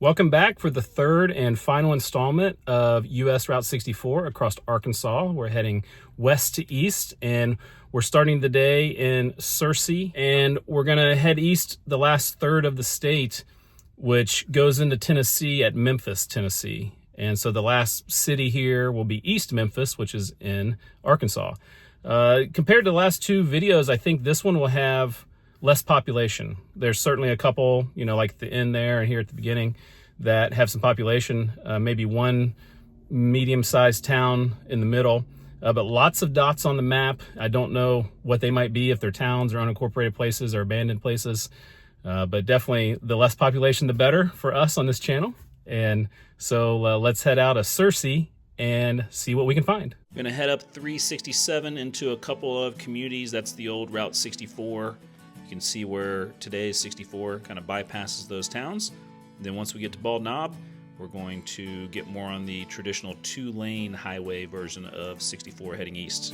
Welcome back for the third and final installment of US Route 64 across Arkansas. We're heading west to east, and we're starting the day in Searcy, and we're gonna head east the last third of the state, which goes into Tennessee at Memphis, Tennessee. And so the last city here will be East Memphis, which is in Arkansas. Compared to the last two videos, I think this one will have less population. There's certainly a couple, like the end there and here at the beginning, that have some population, maybe one medium-sized town in the middle, but lots of dots on the map. I don't know what they might be, if they're towns or unincorporated places or abandoned places, but definitely the less population, the better for us on this channel. And so let's head out of Searcy and see what we can find. We're gonna head up 367 into a couple of communities. That's the old Route 64. You can see where today's 64 kind of bypasses those towns. Then once we get to Bald Knob, we're going to get more on the traditional two-lane highway version of 64 heading east.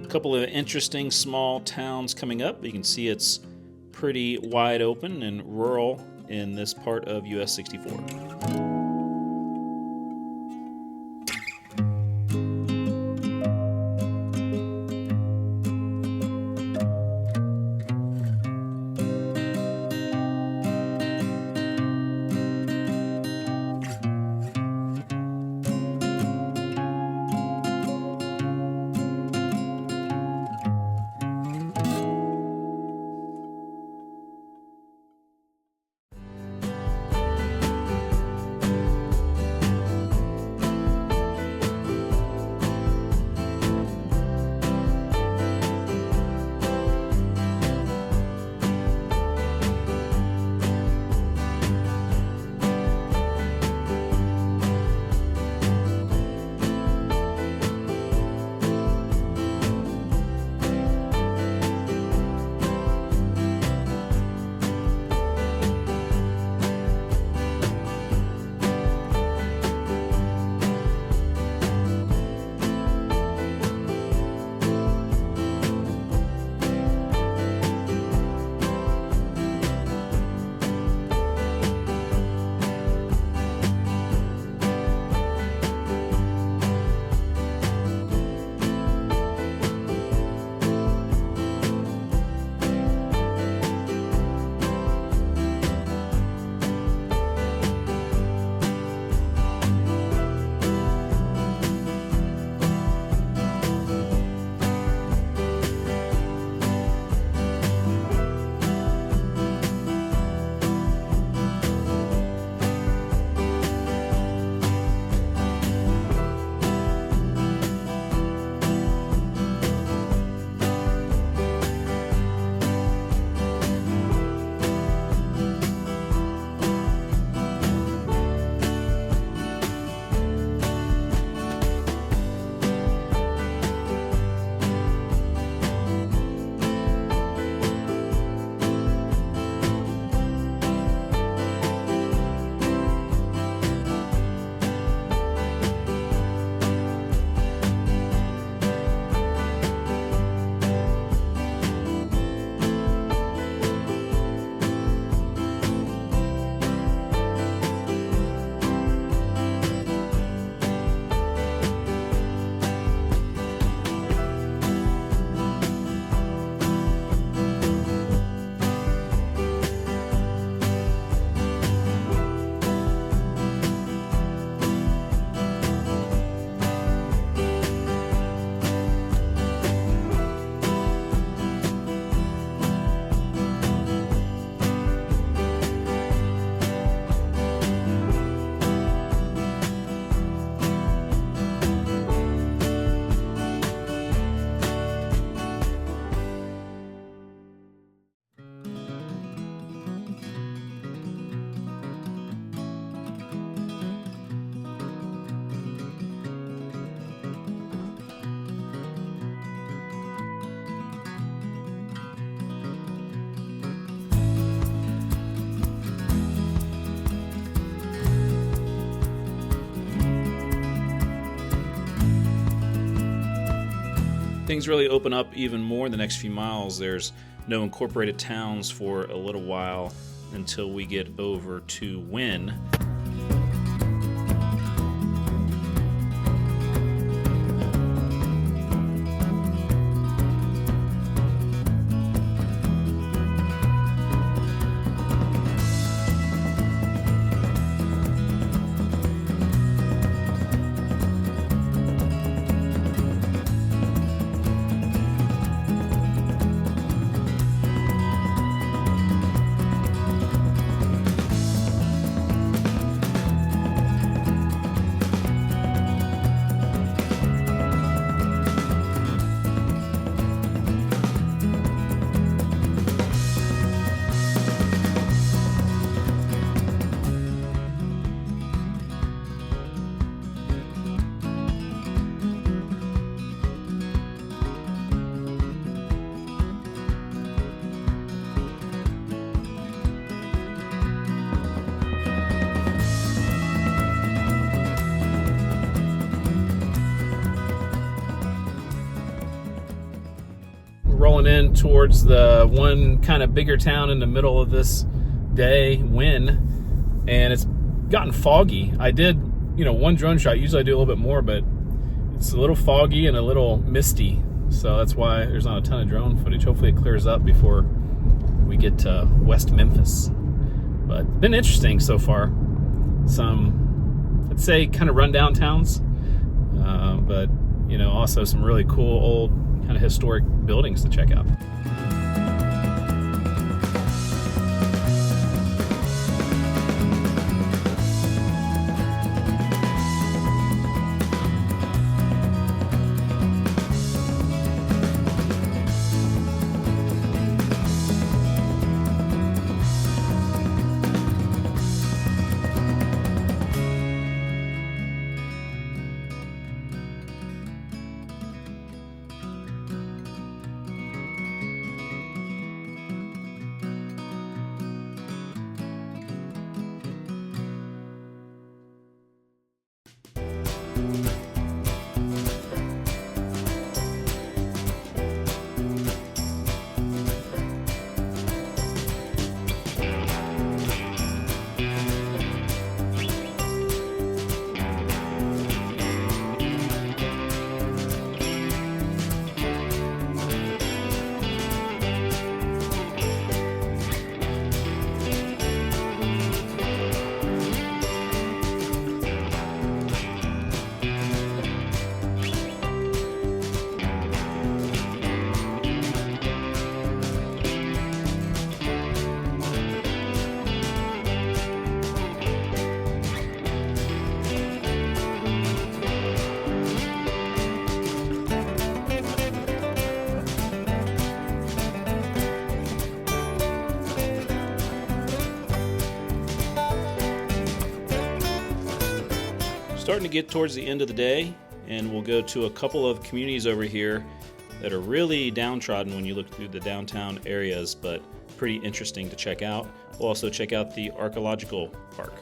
Couple of interesting small towns coming up. You can see it's pretty wide open and rural in this part of US 64. Things really open up even more in the next few miles. There's no incorporated towns for a little while until we get over to Wynne. Rolling in towards the one kind of bigger town in the middle of this day, Wynne, and it's gotten foggy. I did, one drone shot. Usually I do a little bit more, but it's a little foggy and a little misty, so that's why there's not a ton of drone footage. Hopefully it clears up before we get to West Memphis. But it's been interesting so far. Some, let's say, kind of rundown towns, but also some really cool old kind of historic buildings to check out. Starting to get towards the end of the day, and we'll go to a couple of communities over here that are really downtrodden when you look through the downtown areas, but pretty interesting to check out. We'll also check out the Archaeological Park.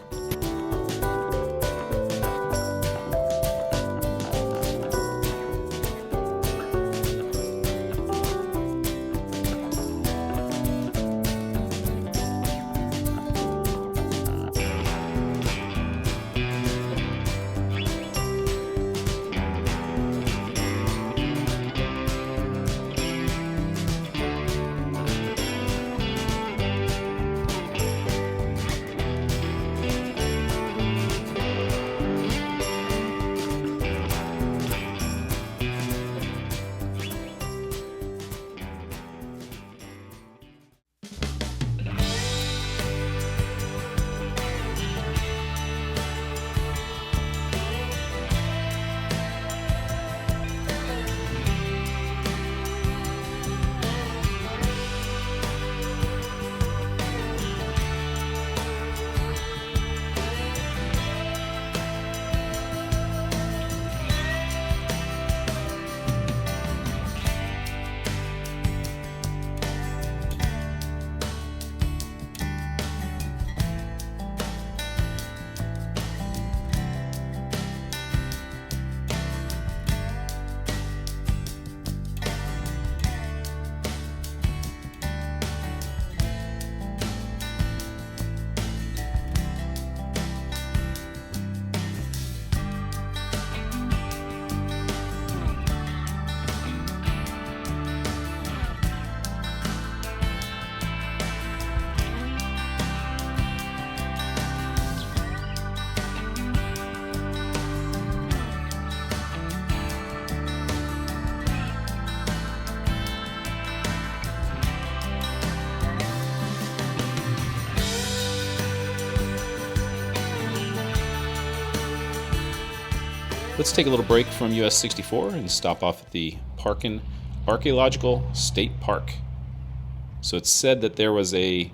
Let's take a little break from US 64 and stop off at the Parkin Archaeological State Park. So it's said that there was a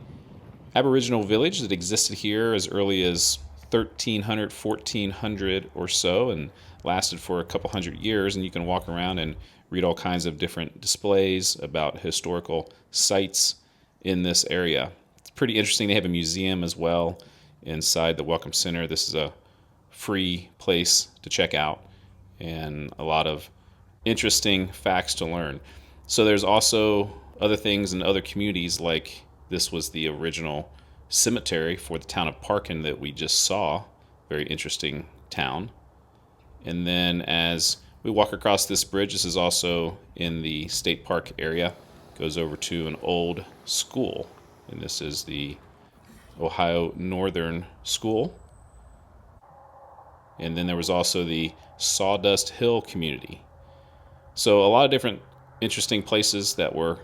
Aboriginal village that existed here as early as 1300, 1400 or so, and lasted for a couple hundred years. And you can walk around and read all kinds of different displays about historical sites in this area. It's pretty interesting. They have a museum as well inside the Welcome Center. This is a free place to check out and a lot of interesting facts to learn. So there's also other things in other communities, like this was the original cemetery for the town of Parkin that we just saw. Very interesting town. And then as we walk across this bridge, this is also in the state park area, goes over to an old school, and this is the Ohio Northern School. And then there was also the Sawdust Hill community. So a lot of different interesting places that were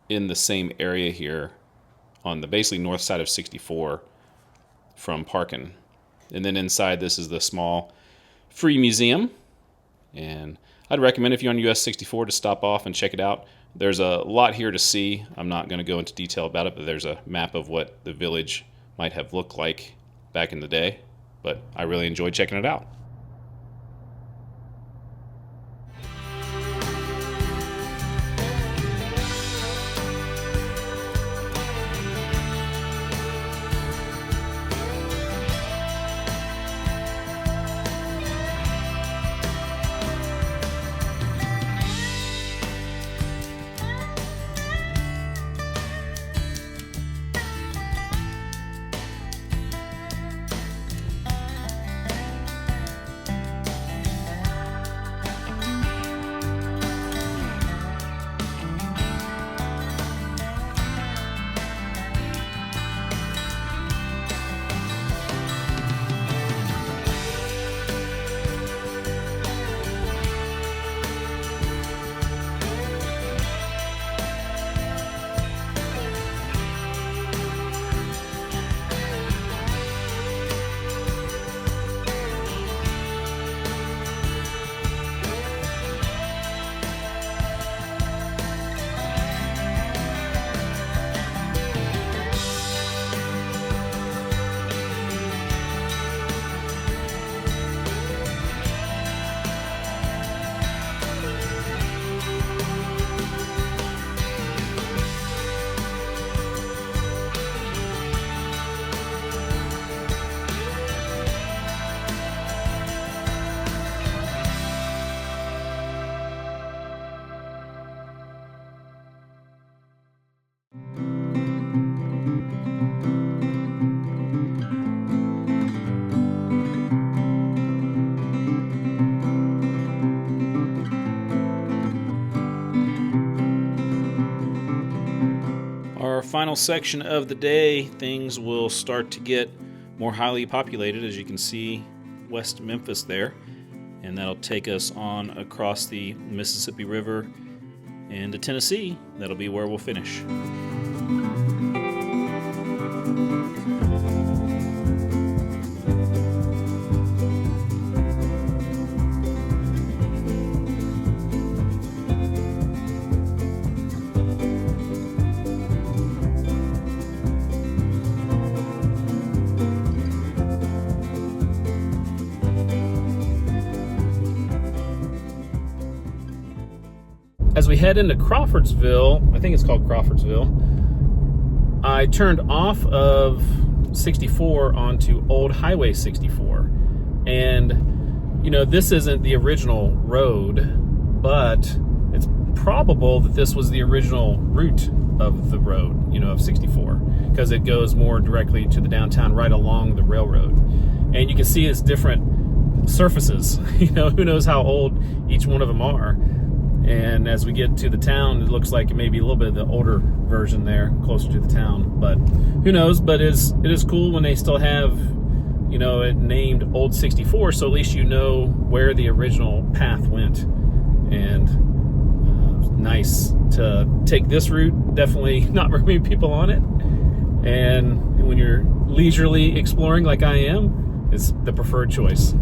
in the same area here on the basically north side of 64 from Parkin. And then inside this is the small free museum. And I'd recommend if you're on US 64 to stop off and check it out. There's a lot here to see. I'm not going to go into detail about it, but there's a map of what the village might have looked like back in the day. But I really enjoyed checking it out. Final section of the day, things will start to get more highly populated, as you can see West Memphis there, and that'll take us on across the Mississippi River and to Tennessee. That'll be where we'll finish. As we head into Crawfordsville, I think it's called Crawfordsville, I turned off of 64 onto Old Highway 64. And, you know, this isn't the original road, but it's probable that this was the original route of the road, you know, of 64, because it goes more directly to the downtown right along the railroad. And you can see it's different surfaces. You know, who knows how old each one of them are. And as we get to the town, it looks like it may be a little bit of the older version there, closer to the town. But who knows? But it is cool when they still have, you know, it named Old 64, so at least you know where the original path went. And nice to take this route. Definitely not very many people on it. And when you're leisurely exploring like I am, it's the preferred choice.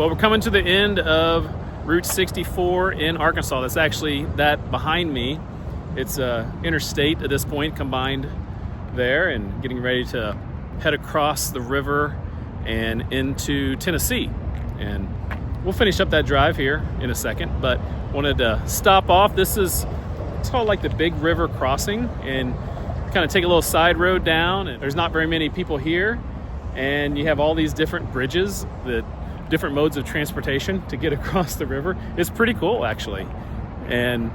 Well, we're coming to the end of Route 64 in Arkansas. That's actually that behind me. It's interstate at this point, combined there, and getting ready to head across the river and into Tennessee. And we'll finish up that drive here in a second, but wanted to stop off. It's called like the Big River Crossing, and kind of take a little side road down, and there's not very many people here, and you have all these different bridges, the different modes of transportation to get across the river. It's pretty cool, actually. And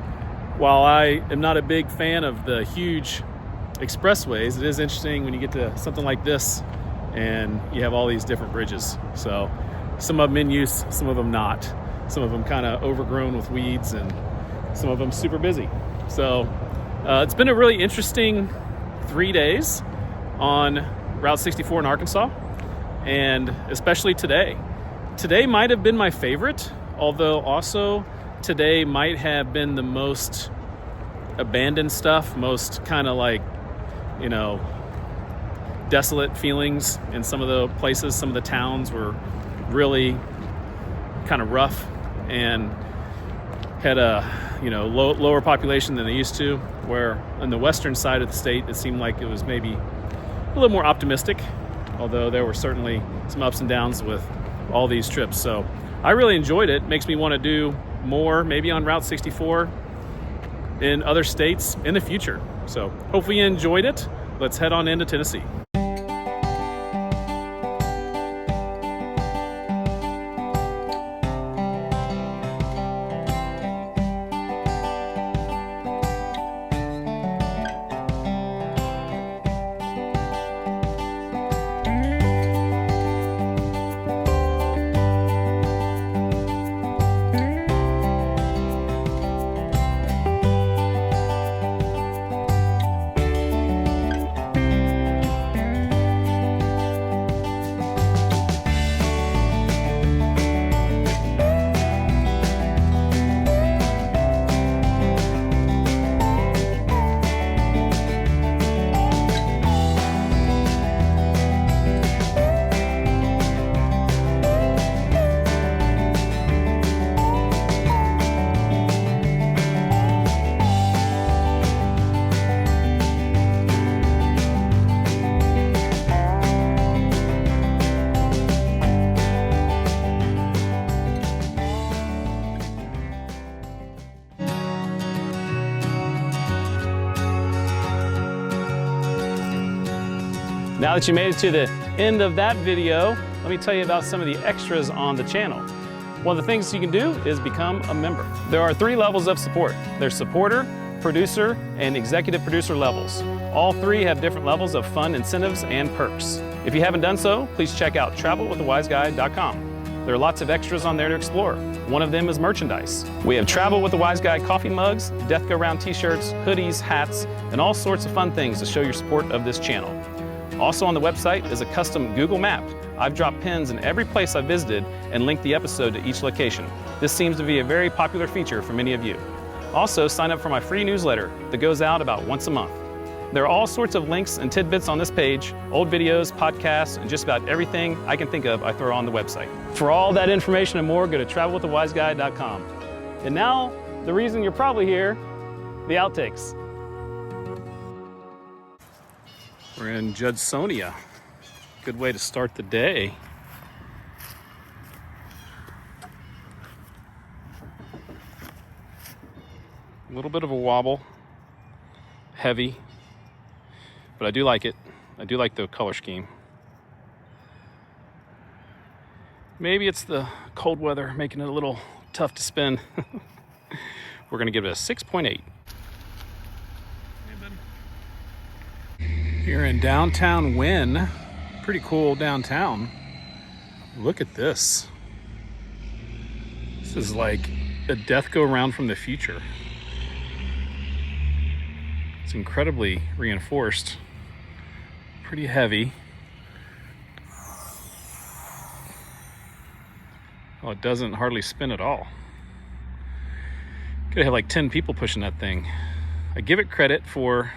while I am not a big fan of the huge expressways, it is interesting when you get to something like this and you have all these different bridges. So some of them in use, some of them not. Some of them kind of overgrown with weeds, and some of them super busy. So it's been a really interesting 3 days on Route 64 in Arkansas, and especially today. Today might have been my favorite, although also today might have been the most abandoned stuff, most kind of like, you know, desolate feelings in some of the places. Some of the towns were really kind of rough and had a, you know, lower population than they used to, where on the western side of the state it seemed like it was maybe a little more optimistic, although there were certainly some ups and downs with all these trips. So I really enjoyed it. Makes me want to do more, maybe on Route 64 in other states in the future. So hopefully you enjoyed it. Let's head on into Tennessee. Now that you made it to the end of that video, let me tell you about some of the extras on the channel. One of the things you can do is become a member. There are 3 levels of support. There's supporter, producer, and executive producer levels. All 3 have different levels of fun incentives and perks. If you haven't done so, please check out travelwiththewiseguy.com. There are lots of extras on there to explore. One of them is merchandise. We have Travel with the Wise Guy coffee mugs, Death Go Round t-shirts, hoodies, hats, and all sorts of fun things to show your support of this channel. Also on the website is a custom Google map. I've dropped pins in every place I've visited and linked the episode to each location. This seems to be a very popular feature for many of you. Also, sign up for my free newsletter that goes out about once a month. There are all sorts of links and tidbits on this page, old videos, podcasts, and just about everything I can think of I throw on the website. For all that information and more, go to travelwiththewiseguy.com. And now, the reason you're probably here, the outtakes. We're in Judsonia. Good way to start the day. A little bit of a wobble, heavy, but I do like it. I do like the color scheme. Maybe it's the cold weather making it a little tough to spin. We're gonna give it a 6.8. Here in downtown Wynne, pretty cool downtown. Look at this. This is like a death go round from the future. It's incredibly reinforced, pretty heavy. Oh, it doesn't hardly spin at all. Could have like 10 people pushing that thing. I give it credit for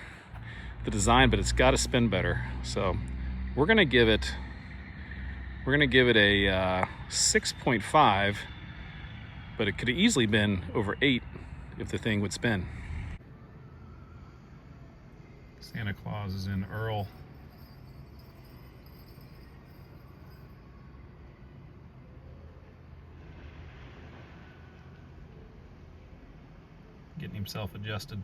the design, but it's got to spin better. So we're gonna give it We're gonna give it a 6.5, but it could have easily been over 8 if the thing would spin. Santa Claus is in Earle. Getting himself adjusted.